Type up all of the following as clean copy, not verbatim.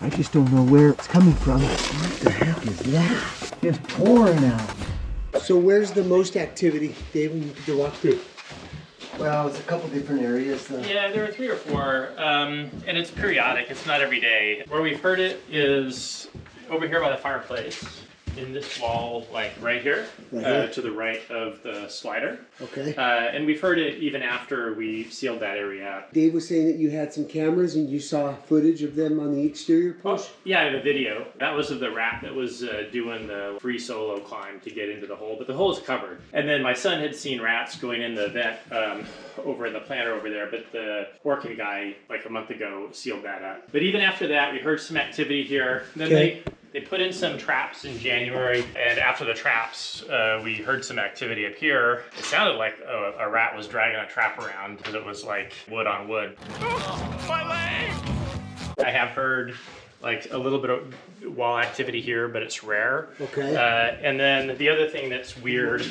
I just don't know where it's coming from. What the heck is that? It's pouring out. So where's the most activity, Dave, when you could walk through? Well, it's a couple different areas. Yeah, there are 3 or 4, and it's periodic. It's not every day. Where we've heard it is over here by the fireplace, in this wall, like right here, to the right of the slider. Okay. And we've heard it even after we sealed that area up. Dave was saying that you had some cameras and you saw footage of them on the exterior post? Oh, yeah, I have a video. That was of the rat that was doing the free solo climb to get into the hole, but the hole is covered. And then my son had seen rats going in the vent over in the planter over there, but the Orkin guy, like a month ago, sealed that up. But even after that, we heard some activity here. Then they put in some traps in January, and after the traps, we heard some activity up here. It sounded like a rat was dragging a trap around because it was like wood on wood. Oh, my leg! I have heard like a little bit of wall activity here, but it's rare. Okay. And then the other thing that's weird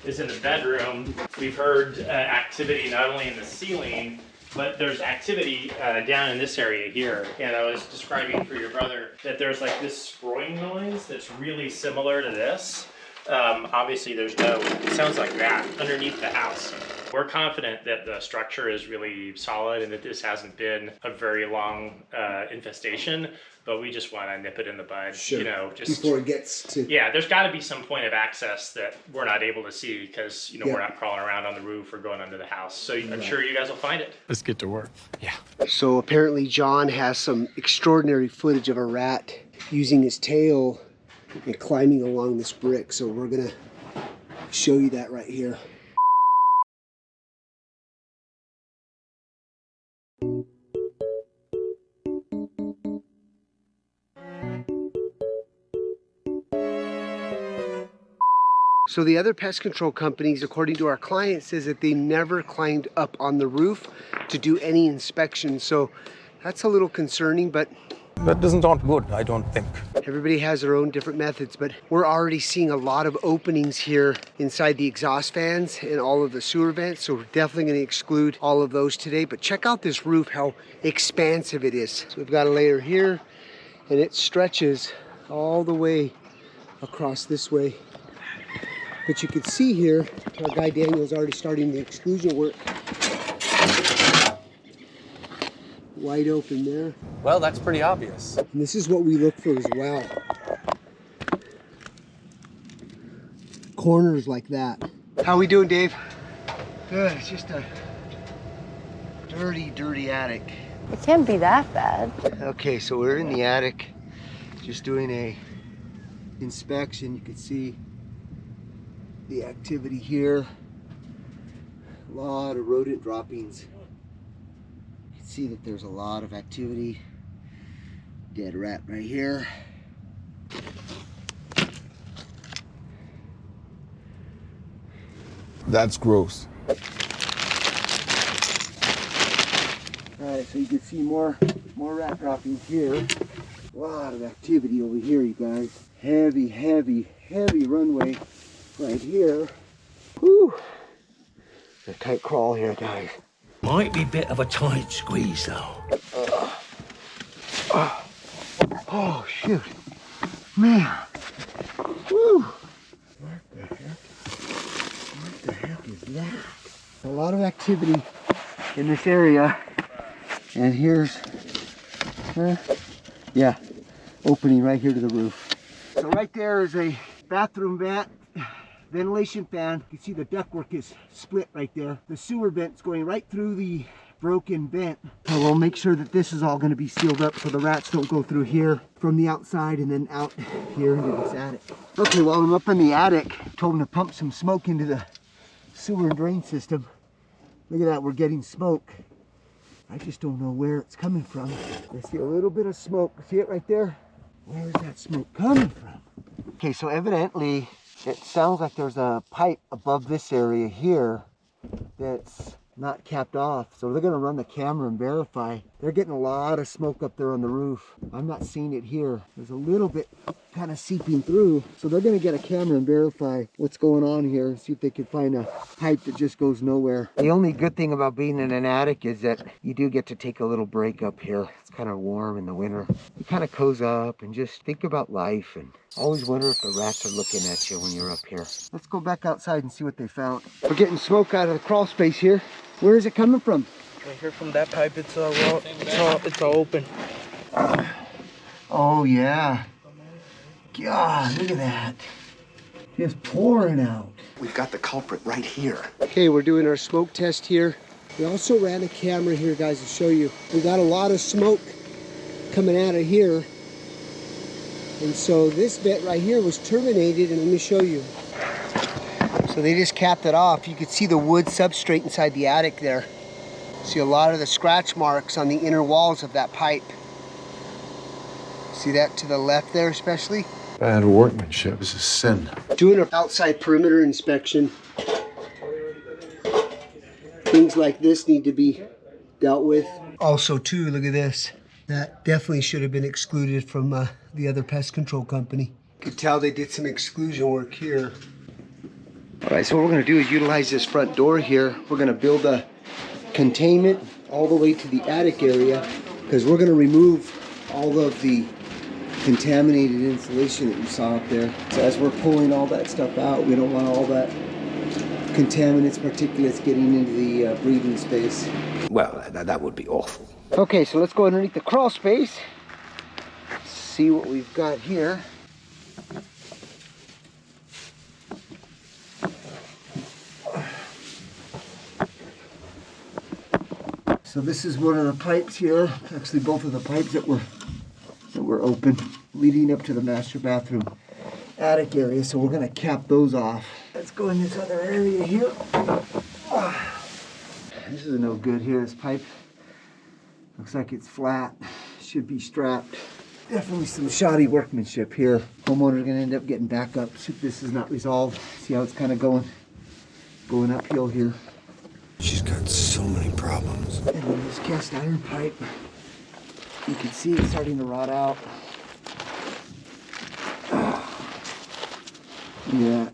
is in the bedroom, we've heard activity not only in the ceiling, but there's activity down in this area here. And I was describing for your brother that there's like this scroing noise that's really similar to this. Obviously it sounds like that underneath the house. We're confident that the structure is really solid and that this hasn't been a very long infestation, but we just want to nip it in the bud. Sure. You know, just before it gets to... Yeah, there's got to be some point of access that we're not able to see because, you know, we're not crawling around on the roof or going under the house. So I'm sure you guys will find it. Let's get to work. Yeah. So apparently John has some extraordinary footage of a rat using his tail and climbing along this brick. So we're gonna show you that right here. So the other pest control companies, according to our client, says that they never climbed up on the roof to do any inspection. So that's a little concerning, but that doesn't sound good, I don't think. Everybody has their own different methods, but we're already seeing a lot of openings here inside the exhaust fans and all of the sewer vents. So we're definitely going to exclude all of those today. But check out this roof, how expansive it is. So we've got a layer here and it stretches all the way across this way. But you can see here, our guy Daniel's already starting the exclusion work. Wide open there. Well, that's pretty obvious. And this is what we look for as well. Corners like that. How we doing, Dave? Good, it's just a dirty, dirty attic. It can't be that bad. Okay, so we're in the attic, just doing a inspection. You can see the activity here. A lot of rodent droppings. You can see that there's a lot of activity. Dead rat right here. That's gross. Alright, so you can see more rat droppings here. A lot of activity over here, you guys. Heavy, heavy, heavy runway right here. Whew. A tight crawl here, guys. Might be a bit of a tight squeeze though. Oh, shoot. Man. Woo. What the heck is that? A lot of activity in this area. And here's, yeah, opening right here to the roof. So right there is a bathroom vent, ventilation fan. You can see the ductwork is split right there. The sewer vent's going right through the broken vent. So we'll make sure that this is all going to be sealed up so the rats don't go through here from the outside and then out here into this attic. Okay, while I'm up in the attic, told them to pump some smoke into the sewer and drain system. Look at that, we're getting smoke. I just don't know where it's coming from. I see a little bit of smoke. See it right there? Where is that smoke coming from? Okay, so evidently it sounds like there's a pipe above this area here that's not capped off. So they're gonna run the camera and verify. They're getting a lot of smoke up there on the roof. I'm not seeing it here. There's a little bit kind of seeping through. So they're gonna get a camera and verify what's going on here and see if they can find a pipe that just goes nowhere. The only good thing about being in an attic is that you do get to take a little break up here. It's kind of warm in the winter. You kind of cozy up and just think about life, and always wonder if the rats are looking at you when you're up here. Let's go back outside and see what they found. We're getting smoke out of the crawl space here. Where is it coming from? Right here from that pipe, it's all open. Oh yeah. God, look at that. Just pouring out. We've got the culprit right here. Okay, we're doing our smoke test here. We also ran a camera here, guys, to show you. We got a lot of smoke coming out of here. And so this bit right here was terminated, and let me show you. So they just capped it off. You could see the wood substrate inside the attic there. See a lot of the scratch marks on the inner walls of that pipe. See that to the left there especially? Bad workmanship is a sin. Doing an outside perimeter inspection. Things like this need to be dealt with. Also too, look at this. That definitely should have been excluded from the other pest control company. You could tell they did some exclusion work here. All right, so what we're gonna do is utilize this front door here. We're gonna build a containment all the way to the attic area, because we're gonna remove all of the contaminated insulation that you saw up there. So as we're pulling all that stuff out, we don't want all that contaminants, particulates getting into the breathing space. Well, that would be awful. Okay, so let's go underneath the crawl space. See what we've got here. So this is one of the pipes here. Actually, both of the pipes that were open, leading up to the master bathroom attic area. So we're gonna cap those off. Let's go in this other area here. This is no good here. This pipe looks like it's flat. Should be strapped. Definitely some shoddy workmanship here. Homeowner's gonna end up getting back up if this is not resolved. See how it's kind of going uphill here. She's got so many problems. And then this cast iron pipe, you can see it's starting to rot out. Yeah.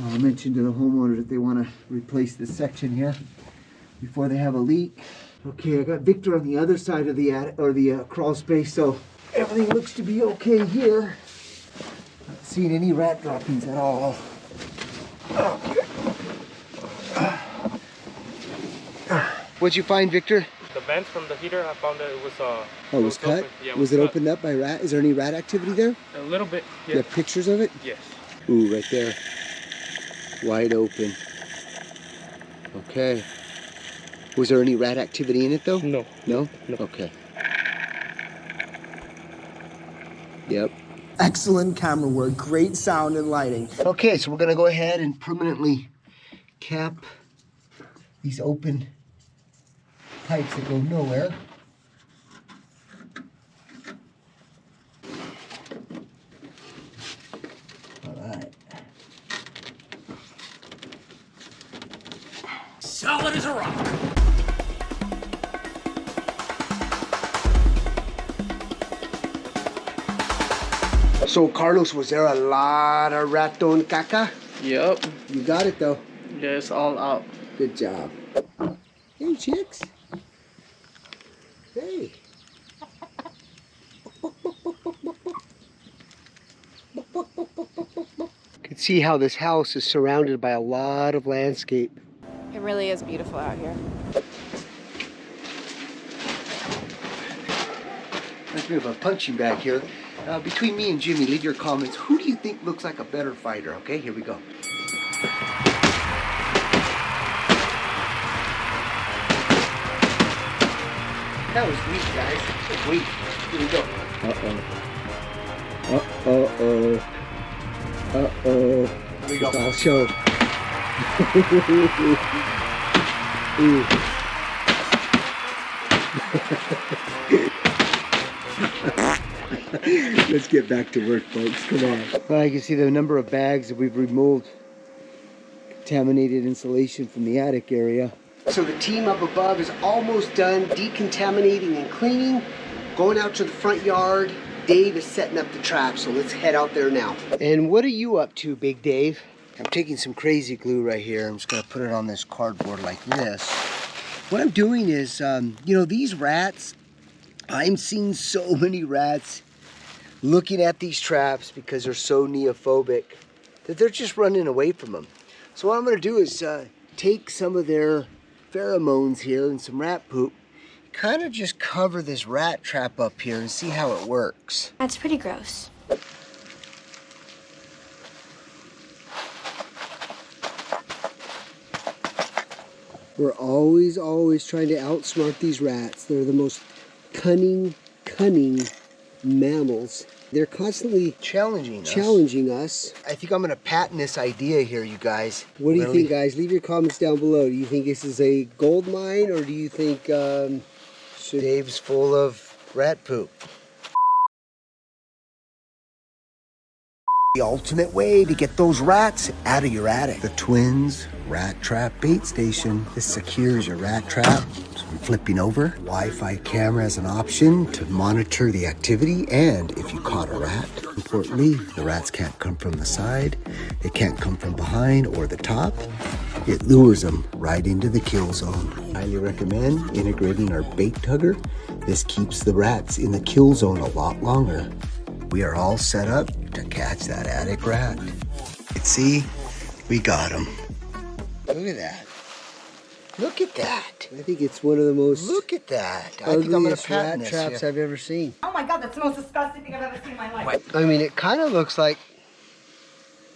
I'll mention to the homeowner that they want to replace this section here before they have a leak. Okay, I got Victor on the other side of the attic, or the crawl space, so everything looks to be okay here. Not seeing any rat droppings at all. Okay. What'd you find, Victor? The vent from the heater, I found that it was Oh, it was cut? Yeah, was it opened up by rat? Is there any rat activity there? A little bit, yeah. You have pictures of it? Yes. Ooh, right there. Wide open. Okay. Was there any rat activity in it though? No. No? No. Okay. Yep. Excellent camera work, great sound and lighting. Okay, so we're gonna go ahead and permanently cap these open pipes that go nowhere. All right. Solid as a rock. So Carlos, was there a lot of raton caca? Yep. You got it though. Yeah, it's all out. Good job. Hey chicks. Hey. You can see how this house is surrounded by a lot of landscape. It really is beautiful out here. Let's move a punching bag here. Between me and Jimmy, leave your comments. Who do you think looks like a better fighter? Okay, here we go. That was weak, guys. That was weak. Here we go. Uh-oh. Uh-oh. Here we go. I'll show. Ooh. Let's get back to work, folks. Come on. Well, you can see the number of bags that we've removed. Contaminated insulation from the attic area. So the team up above is almost done decontaminating and cleaning. Going out to the front yard. Dave is setting up the trap, so let's head out there now. And what are you up to, Big Dave? I'm taking some crazy glue right here. I'm just gonna put it on this cardboard like this. What I'm doing is, you know, these rats I'm seeing so many rats looking at these traps because they're so neophobic that they're just running away from them. So what I'm gonna do is take some of their pheromones here and some rat poop, kind of just cover this rat trap up here and see how it works. That's pretty gross. We're always trying to outsmart these rats. They're the most cunning mammals. They're constantly challenging us. I think I'm gonna patent this idea here, you guys. What do you think, guys? Leave your comments down below. Do you think this is a gold mine, or do you think Dave's full of rat poop? The ultimate way to get those rats out of your attic. The Twins Rat Trap Bait Station. This secures your rat trap from flipping over. Wi-Fi camera as an option to monitor the activity, and if you caught a rat, importantly, the rats can't come from the side, they can't come from behind or the top. It lures them right into the kill zone. Highly recommend integrating our bait tugger. This keeps the rats in the kill zone a lot longer. We are all set up to catch that attic rat. See, we got him. Look at that. Look at that. I think it's one of the most. Look at that. I think I'm gonna patent rat traps I've ever seen. Oh my God, that's the most disgusting thing I've ever seen in my life. I mean, it kind of looks like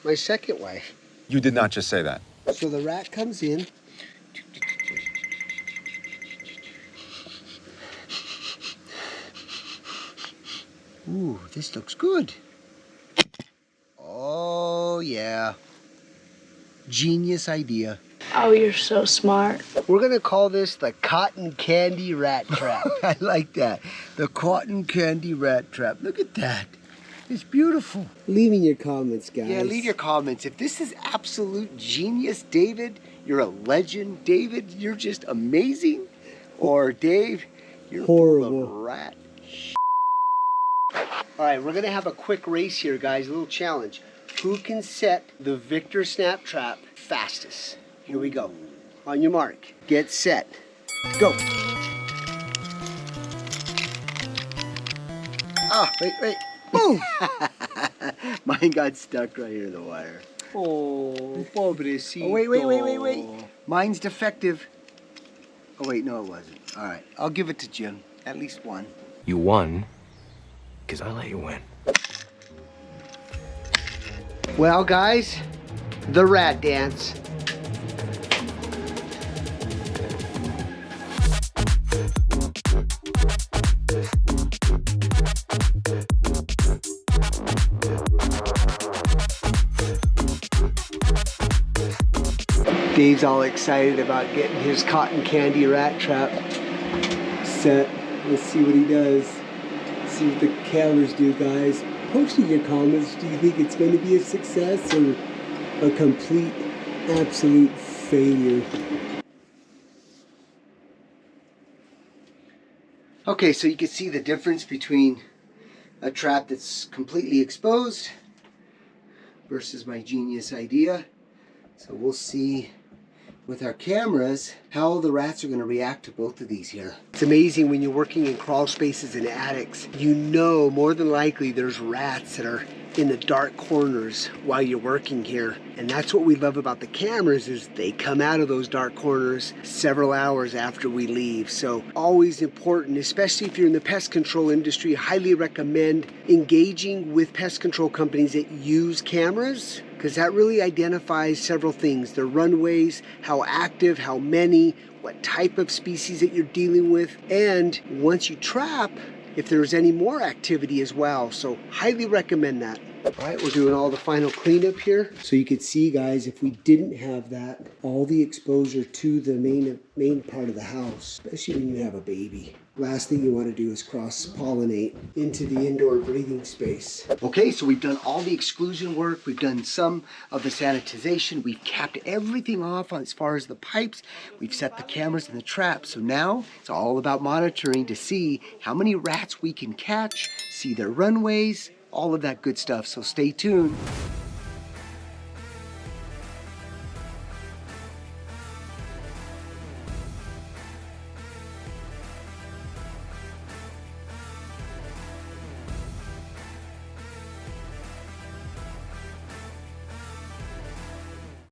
my second wife. You did not just say that. So the rat comes in. Ooh, this looks good. Oh, yeah. Genius idea. Oh, you're so smart. We're gonna call this the cotton candy rat trap. I like that. The cotton candy rat trap. Look at that. It's beautiful. Leaving your comments, guys. Yeah, leave your comments. If this is absolute genius, David, you're a legend. David, you're just amazing. Or Dave, you're horrible. Full of rat. All right, we're gonna have a quick race here, guys. A little challenge. Who can set the Victor snap trap fastest? Here we go. On your mark, get set, go. Ah, wait. Boom! Mine got stuck right here in the wire. Oh, pobrecito. Oh, wait. Mine's defective. Oh, wait, no, it wasn't. All right, I'll give it to Jim. At least one. You won, because I let you win. Well, guys, the rat dance. Dave's all excited about getting his cotton candy rat trap set. Let's see what he does. See what the cameras do, guys. Post in your comments, do you think it's going to be a success or a complete, absolute failure? Okay, so you can see the difference between a trap that's completely exposed versus my genius idea. So we'll see with our cameras how the rats are going to react to both of these here. It's amazing when you're working in crawl spaces and attics, you know more than likely there's rats that are in the dark corners while you're working here. And that's what we love about the cameras, is they come out of those dark corners several hours after we leave. So always important, especially if you're in the pest control industry, highly recommend engaging with pest control companies that use cameras, because that really identifies several things: their runways, how active, how many, what type of species that you're dealing with, and once you trap, if there's any more activity as well. So highly recommend that. All right, we're doing all the final cleanup here. So you could see, guys, if we didn't have that, all the exposure to the main part of the house, especially when you have a baby. Last thing you want to do is cross-pollinate into the indoor breathing space. Okay, so we've done all the exclusion work. We've done some of the sanitization. We've capped everything off as far as the pipes. We've set the cameras and the traps. So now it's all about monitoring to see how many rats we can catch, see their runways, all of that good stuff. So stay tuned.